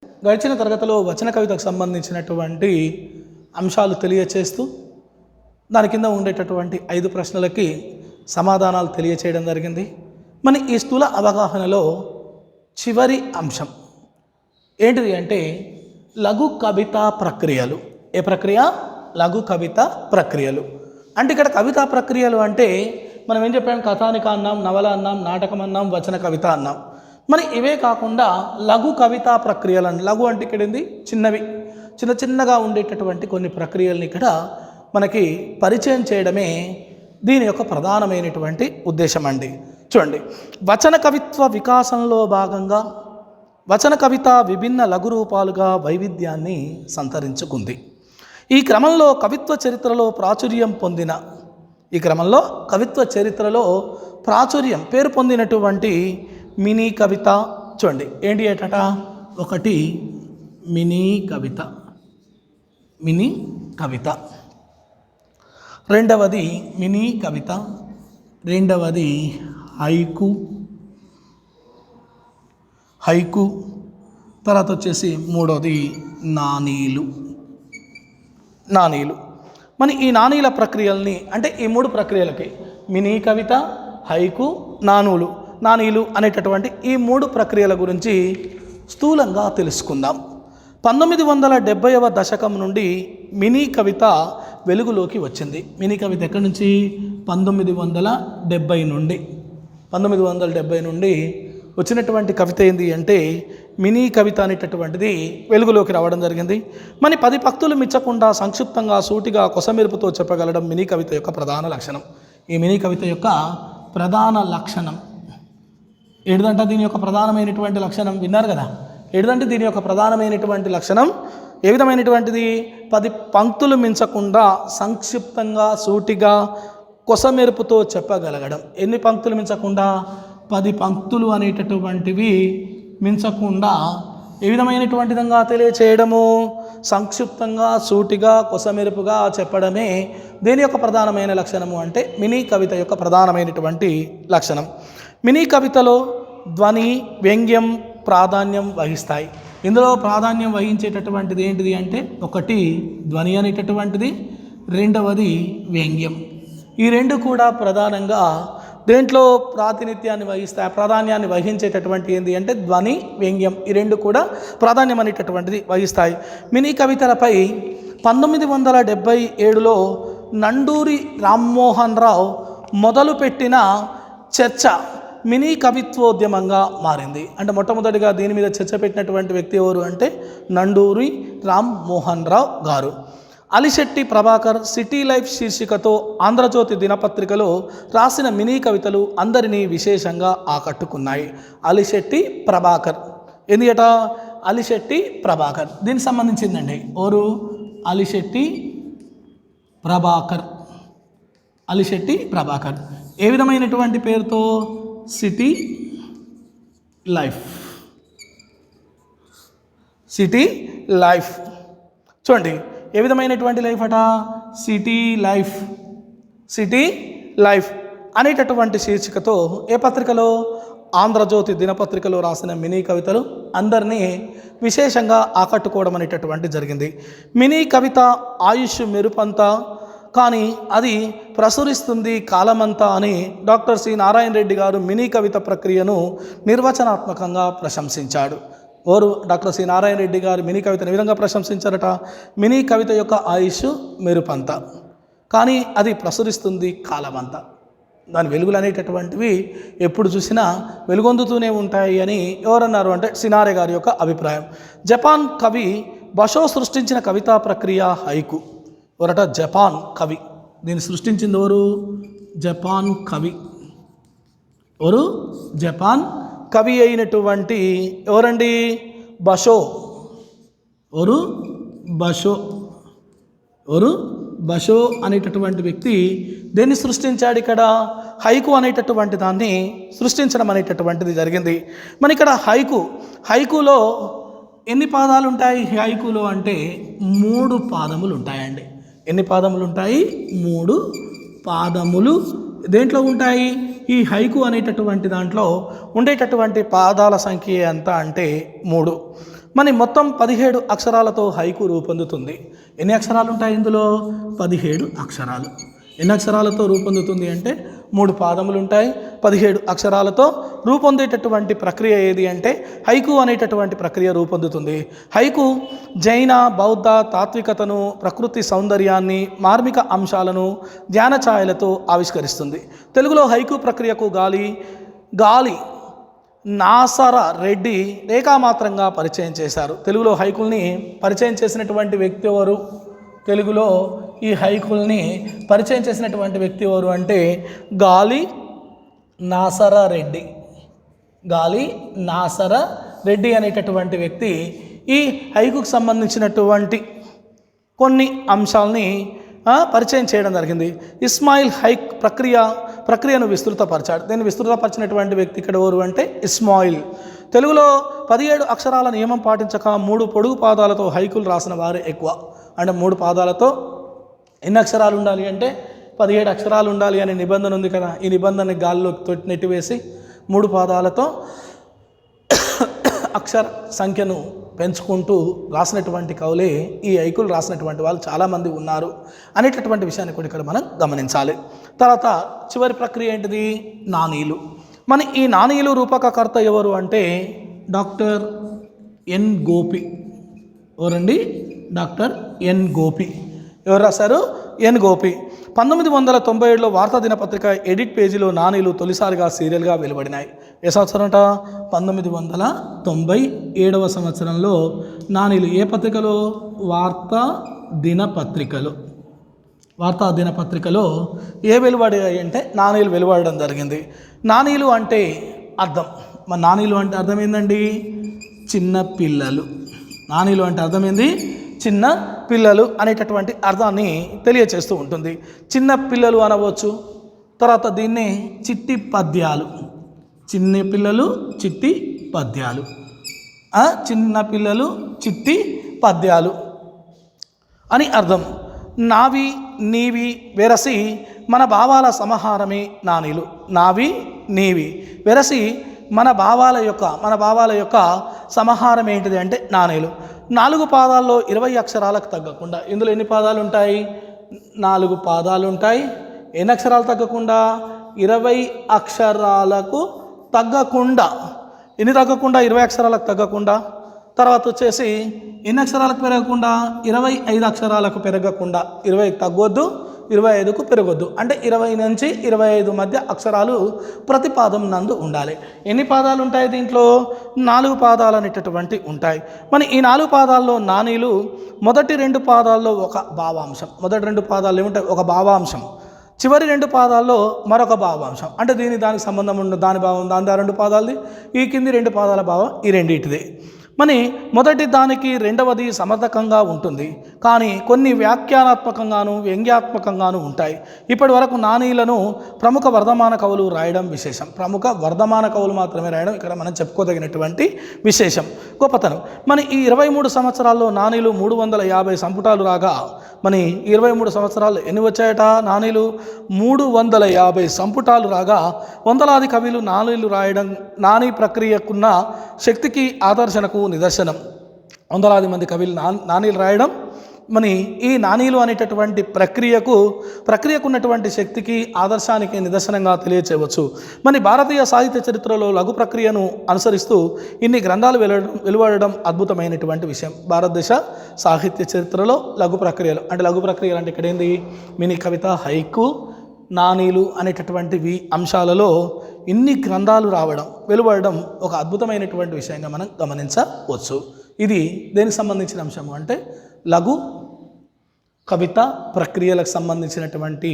గడిచిన తరగతిలో వచన కవితకు సంబంధించినటువంటి అంశాలు తెలియచేస్తూ దాని కింద ఉండేటటువంటి 5 ప్రశ్నలకి సమాధానాలు తెలియచేయడం జరిగింది. మన ఈ స్థూల అవగాహనలో చివరి అంశం ఏంటిది అంటే లఘు కవితా ప్రక్రియలు. ఏ ప్రక్రియ? లఘు కవితా ప్రక్రియలు. అంటే ఇక్కడ కవితా ప్రక్రియలు అంటే మనం ఏం చెప్పాం? కథానిక అన్నాం, నవల అన్నాం, నాటకం అన్నాం, వచన కవిత అన్నాం. మరి ఇవే కాకుండా లఘు కవితా ప్రక్రియలు అని, లఘు అంటే ఇక్కడ ఏంది? చిన్నవి, చిన్నగా ఉండేటటువంటి కొన్ని ప్రక్రియలను ఇక్కడ మనకి పరిచయం చేయడమే దీని యొక్క ప్రధానమైనటువంటి ఉద్దేశం అండి. చూడండి, వచన కవిత్వ వికాసంలో భాగంగా వచన కవిత విభిన్న లఘు రూపాలుగా వైవిధ్యాన్ని సంతరించుకుంది. ఈ క్రమంలో కవిత్వ చరిత్రలో ప్రాచుర్యం పేరు పొందినటువంటి మినీ కవిత. చూడండి, ఏంటి ఏటట? ఒకటి మినీ కవిత, రెండవది మినీ కవిత, రెండవది హైకు, తర్వాత వచ్చేసి మూడవది నానీలు. మరి ఈ నానీల ప్రక్రియల్ని, అంటే ఈ 3 ప్రక్రియలకి మినీ కవిత, హైకు, నానీలు అనేటటువంటి ఈ 3 ప్రక్రియల గురించి స్థూలంగా తెలుసుకుందాం. 1970వ దశకం నుండి మినీ కవిత వెలుగులోకి వచ్చింది. మినీ కవిత ఎక్కడి నుంచి? 1970 నుండి వచ్చినటువంటి కవిత ఏంది అంటే మినీ కవిత అనేటటువంటిది వెలుగులోకి రావడం జరిగింది. మరి 10 పంక్తులు మిచ్చకుండా సంక్షిప్తంగా సూటిగా కొసమెరుపుతో చెప్పగలడం మినీ కవిత యొక్క ప్రధాన లక్షణం. ఈ మినీ కవిత యొక్క ప్రధాన లక్షణం ఏంటంటే దీని యొక్క ప్రధానమైనటువంటి లక్షణం విన్నారు కదా? ఏంటంటే దీని యొక్క ప్రధానమైనటువంటి లక్షణం ఏ విధమైనటువంటిది? 10 పంక్తులు మించకుండా సంక్షిప్తంగా సూటిగా కొసమెరుపుతో చెప్పగలగడం. ఎన్ని పంక్తులు మించకుండా? 10 పంక్తులు అనేటటువంటివి మించకుండా ఏ విధమైనటువంటి విధంగా తెలియచేయడము? సంక్షిప్తంగా సూటిగా కొసమెరుపుగా చెప్పడమే దీని యొక్క ప్రధానమైన లక్షణము. అంటే మినీ కవిత యొక్క ప్రధానమైనటువంటి లక్షణం. మినీ కవితలో ధ్వని, వ్యంగ్యం ప్రాధాన్యం వహిస్తాయి. ఇందులో ప్రాధాన్యం వహించేటటువంటిది ఏంటిది అంటే ఒకటి ధ్వని అనేటటువంటిది, రెండవది వ్యంగ్యం. ఈ 2 కూడా ప్రధానంగా దేంట్లో ప్రాధాన్యాన్ని వహించేటటువంటి ఏంటి అంటే ధ్వని, వ్యంగ్యం. ఈ 2 కూడా ప్రాధాన్యం అనేటటువంటిది వహిస్తాయి. మినీ కవితలపై 1977లో నండూరి రామ్మోహన్ రావు మొదలుపెట్టిన చర్చ మినీ కవిత్వోద్యమంగా మారింది. అంటే మొట్టమొదటిగా దీని మీద చర్చ పెట్టినటువంటి వ్యక్తి ఎవరు అంటే నండూరి రామ్మోహన్ రావు గారు. అలిశెట్టి ప్రభాకర్ సిటీ లైఫ్ శీర్షికతో ఆంధ్రజ్యోతి దినపత్రికలో రాసిన మినీ కవితలు అందరినీ విశేషంగా ఆకట్టుకున్నాయి. అలిశెట్టి ప్రభాకర్ ఎందుకట? అలిశెట్టి ప్రభాకర్ దీనికి సంబంధించిందండి. ఎవరు? అలిశెట్టి ప్రభాకర్. ఏ విధమైనటువంటి పేరుతో? City life. చూడండి, ఏ విధమైనటువంటి లైఫ్ అట? సిటీ లైఫ్ అనేటటువంటి శీర్షికతో ఏ పత్రికలో? ఆంధ్రజ్యోతి దినపత్రికలో రాసిన మినీ కవితలు అందరినీ విశేషంగా ఆకట్టుకోవడం అనేటటువంటి జరిగింది. మినీ కవిత ఆయుష్ మెరుపంతా, కానీ అది ప్రసురిస్తుంది కాలమంతా అని డాక్టర్ సి నారాయణ రెడ్డి గారు మినీ కవిత ప్రక్రియను నిర్వచనాత్మకంగా ప్రశంసించాడు. ఓరు డాక్టర్ సి నారాయణ రెడ్డి గారు మినీ కవితను ఏ విధంగా ప్రశంసించారట? మినీ కవిత యొక్క ఆయుష్ మెరుపంతా, కానీ అది ప్రసురిస్తుంది కాలమంతా. దాని వెలుగులు అనేటటువంటివి ఎప్పుడు చూసినా వెలుగొందుతూనే ఉంటాయి అని ఎవరన్నారు అంటే సినారే గారి యొక్క అభిప్రాయం. జపాన్ కవి బషో సృష్టించిన కవితా ప్రక్రియ హైకు. ఎవరట? జపాన్ కవి. దీన్ని సృష్టించింది ఎవరు? జపాన్ కవి అయినటువంటి ఎవరండి? బషో. బషో అనేటటువంటి వ్యక్తి దేన్ని సృష్టించాడు? ఇక్కడ హైకు అనేటటువంటి దాన్ని సృష్టించడం అనేటటువంటిది జరిగింది. మన ఇక్కడ హైకులో ఎన్ని పాదాలు ఉంటాయి? హైకులో అంటే 3 పాదములు ఉంటాయండి. ఎన్ని పాదములు ఉంటాయి? 3 పాదములు దేంట్లో ఉంటాయి? ఈ హైకు అనేటటువంటి దాంట్లో ఉండేటటువంటి పాదాల సంఖ్య ఎంత అంటే 3. మరి మొత్తం 17 అక్షరాలతో హైకు రూపొందుతుంది. ఎన్ని అక్షరాలు ఉంటాయి ఇందులో? 17 అక్షరాలు. ఎన్ని అక్షరాలతో రూపొందుతుంది అంటే 3 పాదములు ఉంటాయి. 17 అక్షరాలతో రూపొందేటటువంటి ప్రక్రియ ఏది అంటే హైకు అనేటటువంటి ప్రక్రియ రూపొందుతుంది. హైకు జైన, బౌద్ధ తాత్వికతను, ప్రకృతి సౌందర్యాన్ని, మార్మిక అంశాలను ధ్యాన ఛాయలతో ఆవిష్కరిస్తుంది. తెలుగులో హైకు ప్రక్రియకు గాలి నాసర రెడ్డి రేఖామాత్రంగా పరిచయం చేశారు. తెలుగులో హైకుల్ని పరిచయం చేసినటువంటి వ్యక్తి ఎవరు? తెలుగులో ఈ హైకుల్ని పరిచయం చేసినటువంటి వ్యక్తి ఎవరు అంటే గాలి నాసర రెడ్డి. గాలి నాసర రెడ్డి అనేటటువంటి వ్యక్తి ఈ హైకుకు సంబంధించినటువంటి కొన్ని అంశాలని పరిచయం చేయడం జరిగింది. ఇస్మాయిల్ హైక్ ప్రక్రియను విస్తృతపరిచాడు. దీన్ని విస్తృతపరిచినటువంటి వ్యక్తి ఇక్కడ ఎవరు అంటే ఇస్మాయిల్. తెలుగులో 17 అక్షరాల నియమం పాటించక 3 పొడుగు పాదాలతో హైకులు రాసిన వారే ఎక్కువ. అంటే 3 పాదాలతో ఎన్ని అక్షరాలు ఉండాలి అంటే 17 అక్షరాలు ఉండాలి అనే నిబంధన ఉంది కదా. ఈ నిబంధన గాల్లో నెట్టివేసి 3 పాదాలతో అక్షర సంఖ్యను పెంచుకుంటూ రాసినటువంటి కవులే ఈ హైకులు రాసినటువంటి వాళ్ళు చాలామంది ఉన్నారు అనేటటువంటి విషయాన్ని కూడా ఇక్కడ మనం గమనించాలి. తర్వాత చివరి ప్రక్రియ ఏంటిది? నాణీలు. మన ఈ నాణీలు రూపకర్త ఎవరు అంటే డాక్టర్ ఎన్ గోపి. ఎవరండి? Doctor N Gopi. ఎవరు రాశారు? ఎన్ గోపి. 1997లో వార్తా దినపత్రిక ఎడిట్ పేజీలో నాణీలు తొలిసారిగా సీరియల్గా వెలువడినాయి. ఏ సంవత్సరం అంట? 1997వ సంవత్సరంలో నాణీలు ఏ పత్రికలో? వార్తా దినపత్రికలో ఏ వెలువడాయి అంటే నాణీలు వెలువడడం జరిగింది. నాణీలు అంటే అర్థం. మరి నాణీలు అంటే అర్థం ఏందండి? చిన్న పిల్లలు. నాణీలు అంటే అర్థమైంది చిన్న పిల్లలు అనేటటువంటి అర్థాన్ని తెలియచేస్తూ ఉంటుంది. చిన్న పిల్లలు అనవచ్చు. తర్వాత దీన్ని చిట్టి పద్యాలు. చిన్న పిల్లలు చిట్టి పద్యాలు. చిన్న పిల్లలు చిట్టి పద్యాలు అని అర్థం. నావి నీవి వెరసి మన భావాల సమాహారమే నాణీలు. నావి నీవి వెరసి మన భావాల యొక్క సమాహారం ఏంటిది అంటే నాణేలు. 4 పాదాల్లో 20 అక్షరాలకు తగ్గకుండా. ఇందులో ఎన్ని పాదాలు ఉంటాయి? 4 పాదాలు ఉంటాయి. ఎన్ని అక్షరాలు తగ్గకుండా? 20 అక్షరాలకు తగ్గకుండా. ఎన్ని తగ్గకుండా? 20 అక్షరాలకు తగ్గకుండా. తర్వాత వచ్చేసి ఎన్ని అక్షరాలకు పెరగకుండా? 25 అక్షరాలకు పెరగకుండా. 20 తగ్గొద్దు, 25కు పెరగొద్దు. అంటే 20 నుంచి 25 మధ్య అక్షరాలు ప్రతి పాదం నందు ఉండాలి. ఎన్ని పాదాలు ఉంటాయి దీంట్లో? 4 పాదాలు అనేటటువంటి ఉంటాయి. మరి ఈ 4 పాదాల్లో నాణీలు మొదటి 2 పాదాల్లో ఒక భావాంశం. మొదటి 2 పాదాలు ఏముంటాయి? ఒక భావాంశం. చివరి 2 పాదాల్లో మరొక భావాంశం. అంటే దానికి సంబంధం ఉండదు. దాని భావం దాని 2 పాదాలది, ఈ కింది 2 పాదాల భావం ఈ రెండింటిది. మరి మొదటి దానికి రెండవది సమర్థకంగా ఉంటుంది, కానీ కొన్ని వ్యాఖ్యానాత్మకంగాను వ్యంగ్యాత్మకంగాను ఉంటాయి. ఇప్పటి వరకు నాణీలను ప్రముఖ వర్ధమాన కవులు రాయడం విశేషం. ప్రముఖ వర్ధమాన కవులు మాత్రమే రాయడం ఇక్కడ మనం చెప్పుకోదగినటువంటి విశేషం, గొప్పతనం. మరి ఈ 23 సంవత్సరాల్లో నాణీలు 350 సంపుటాలు రాగా, మరి 23 సంవత్సరాలు ఎన్ని వచ్చాయట? నాణీలు 350 సంపుటాలు రాగా వందలాది కవులు నాణీలు రాయడం నాణీ ప్రక్రియకున్న శక్తికి ఆదర్శనకు నిదర్శనం. వందలాది మంది కవులు నాణీలు రాయడం మరి ఈ నాణీలు అనేటటువంటి ప్రక్రియకు ఉన్నటువంటి శక్తికి ఆదర్శానికి నిదర్శనంగా తెలియచేయవచ్చు. మరి భారతీయ సాహిత్య చరిత్రలో లఘు ప్రక్రియను అనుసరిస్తూ ఇన్ని గ్రంథాలు వెలువడడం అద్భుతమైనటువంటి విషయం. భారతదేశ సాహిత్య చరిత్రలో లఘు ప్రక్రియలు అంటే ఇక్కడ ఏంది? మినీ కవిత, హైకు, నాణీలు అనేటటువంటివి అంశాలలో ఇన్ని గ్రంథాలు వెలువడడం ఒక అద్భుతమైనటువంటి విషయంగా మనం గమనించవచ్చు. ఇది దేనికి సంబంధించిన అంశము అంటే లఘు కవిత ప్రక్రియలకు సంబంధించినటువంటి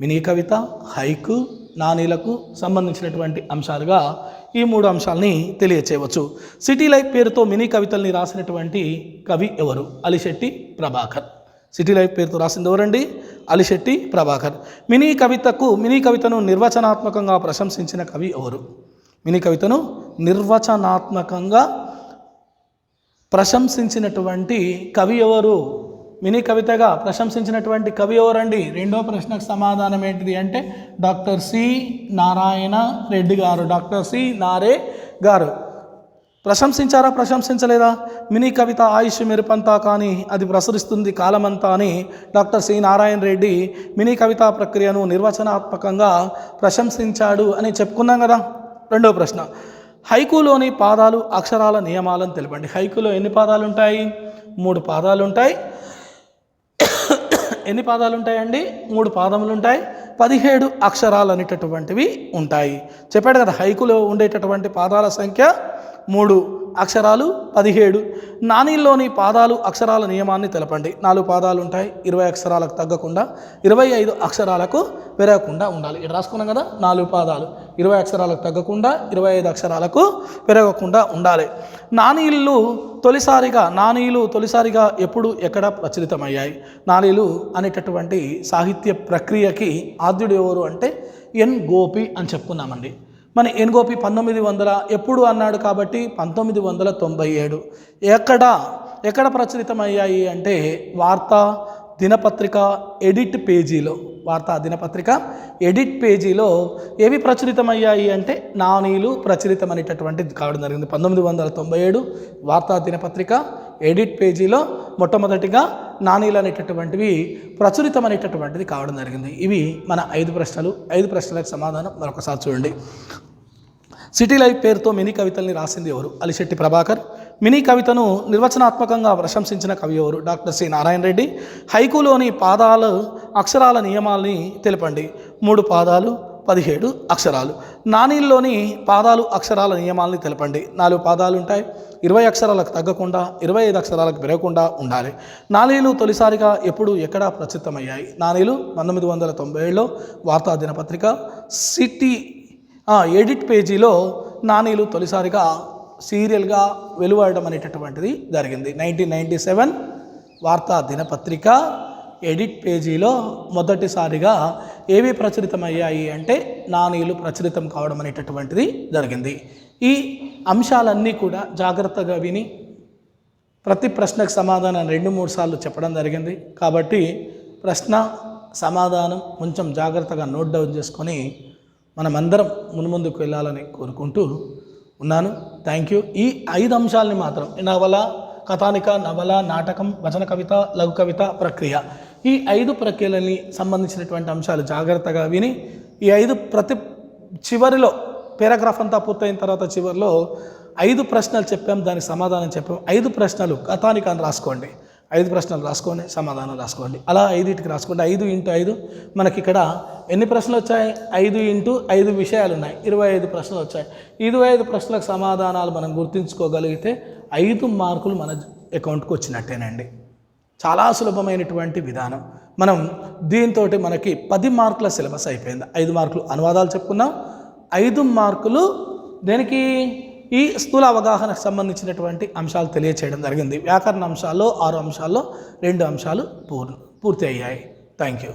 మినీ కవిత, హైకు, నాణీలకు సంబంధించినటువంటి అంశాలుగా ఈ 3 అంశాలని తెలియచేయవచ్చు. సిటీ లైఫ్ పేరుతో మినీ కవితల్ని రాసినటువంటి కవి ఎవరు? అలిశెట్టి ప్రభాకర్. సిటీ లైఫ్ పేరుతో రాసింది ఎవరండి? అలిశెట్టి ప్రభాకర్. మినీ కవితను నిర్వచనాత్మకంగా ప్రశంసించిన కవి ఎవరు? మినీ కవితను నిర్వచనాత్మకంగా ప్రశంసించినటువంటి కవి ఎవరు? మినీ కవితగా ప్రశంసించినటువంటి కవి ఎవరండి? రెండో ప్రశ్నకు సమాధానం ఏంటిది అంటే డాక్టర్ సి నారాయణ రెడ్డి గారు. డాక్టర్ సి నారే గారు. ప్రశంసించారా, ప్రశంసించలేదా? మినీ కవిత ఆయుష్ మెరుపంతా కానీ అది ప్రసరిస్తుంది కాలమంతా అని doctor C Narayana Reddy mini కవితా ప్రక్రియను నిర్వచనాత్మకంగా ప్రశంసించాడు అని చెప్పుకున్నాం కదా. రెండవ ప్రశ్న, హైకూలోని పాదాలు అక్షరాల నియమాలను తెలపండి. హైకూలో ఎన్ని పాదాలు ఉంటాయి? 3 పాదాలు ఉంటాయి. ఎన్ని పాదాలు ఉంటాయండి? 3 పాదములు ఉంటాయి. 17 అక్షరాలు అనేటటువంటివి ఉంటాయి. చెప్పాడు కదా, హైకులో ఉండేటటువంటి పాదాల సంఖ్య 3, అక్షరాలు 17. నానీల్లోని పాదాలు అక్షరాల నియమాన్ని తెలపండి. 4 పాదాలు ఉంటాయి, 20 అక్షరాలకు తగ్గకుండా 25 అక్షరాలకు పెరగకుండా ఉండాలి. ఇక్కడ రాసుకున్నాం కదా, 4 పాదాలు 20 అక్షరాలకు తగ్గకుండా 25 అక్షరాలకు పెరగకుండా ఉండాలి. నానీలు తొలిసారిగా ఎప్పుడు ఎక్కడ ప్రచురితమయ్యాయి? నానీలు అనేటటువంటి సాహిత్య ప్రక్రియకి ఆద్యుడు ఎవరు అంటే ఎన్ గోపి అని చెప్పుకున్నామండి. మన ఎన్ గోపి 1900 ఎప్పుడు అన్నాడు కాబట్టి 1997. ఎక్కడ ప్రచురితమయ్యాయి అంటే వార్తా దినపత్రిక ఎడిట్ పేజీలో ఏవి ప్రచురితమయ్యాయి అంటే నానీలు ప్రచురితమనేటటువంటిది కావడం జరిగింది. 1997 వార్తా దినపత్రిక ఎడిట్ పేజీలో మొట్టమొదటిగా నానీలు అనేటటువంటివి ప్రచురితమనేటటువంటిది కావడం జరిగింది. ఇవి మన 5 ప్రశ్నలు. 5 ప్రశ్నలకు సమాధానం మరొకసారి చూడండి. సిటీ లైఫ్ పేరుతో మినీ కవితల్ని రాసింది ఎవరు? అలిశెట్టి ప్రభాకర్. మినీ కవితను నిర్వచనాత్మకంగా ప్రశంసించిన కవి ఎవరు? Doctor C Narayana Reddy. హైకూలోని పాదాలు అక్షరాల నియమాల్ని తెలపండి. 3 పాదాలు, 17 అక్షరాలు. నానీల్లోని పాదాలు అక్షరాల నియమాల్ని తెలపండి. 4 పాదాలు ఉంటాయి, 20 అక్షరాలకు తగ్గకుండా 25 అక్షరాలకు పెరగకుండా ఉండాలి. నానీలు తొలిసారిగా ఎప్పుడు ఎక్కడ ప్రచురితమయ్యాయి? నానీలు 1997లో వార్తా దినపత్రిక సిటీ ఎడిట్ పేజీలో నానీలు తొలిసారిగా సీరియల్గా వెలువడడం అనేటటువంటిది జరిగింది. 1997 వార్తా దినపత్రిక ఎడిట్ పేజీలో మొదటిసారిగా ఏవి ప్రచురితమయ్యాయి అంటే నానీలు ప్రచురితం కావడం అనేటటువంటిది జరిగింది. ఈ అంశాలన్నీ కూడా జాగ్రత్తగా విని ప్రతి ప్రశ్నకు సమాధానం 2-3 సార్లు చెప్పడం జరిగింది. కాబట్టి ప్రశ్న సమాధానం కొంచెం జాగ్రత్తగా నోట్ డౌన్ చేసుకొని మనమందరం ముందుకు వెళ్ళాలని కోరుకుంటూ ఉన్నాను. Thank you. ఈ 5 అంశాలని మాత్రం నవల, కథానిక, నవల, నాటకం, వచన కవిత, లఘు కవిత ప్రక్రియ, ఈ 5 ప్రక్రియలని సంబంధించినటువంటి అంశాలు జాగ్రత్తగా విని ఈ 5 ప్రతి చివరిలో పారాగ్రాఫ్ అంతా పూర్తయిన తర్వాత చివరిలో 5 ప్రశ్నలు చెప్పాం, దానికి సమాధానం చెప్పాం. 5 ప్రశ్నలు కథానిక అని రాసుకోండి. 5 ప్రశ్నలు రాసుకొని సమాధానం రాసుకోండి. అలా 5టికి రాసుకోండి. 5 × 5 మనకి ఇక్కడ ఎన్ని ప్రశ్నలు వచ్చాయి? 5 × 5 విషయాలు ఉన్నాయి, 25 ప్రశ్నలు వచ్చాయి. 25 ప్రశ్నలకు సమాధానాలు మనం గుర్తుంచుకోగలిగితే 5 మార్కులు మన అకౌంట్కి వచ్చినట్టేనండి. చాలా సులభమైనటువంటి విధానం. మనం దీంతో మనకి 10 మార్కుల సిలబస్ అయిపోయింది. 5 మార్కులు అనువాదాలు చెప్పుకున్నాం, 5 మార్కులు దేనికి? ఈ స్థూల అవగాహనకు సంబంధించినటువంటి అంశాలు తెలియచేయడం జరిగింది. వ్యాకరణ అంశాల్లో 6 అంశాల్లో 2 అంశాలు పూర్తి అయ్యాయి. Thank you.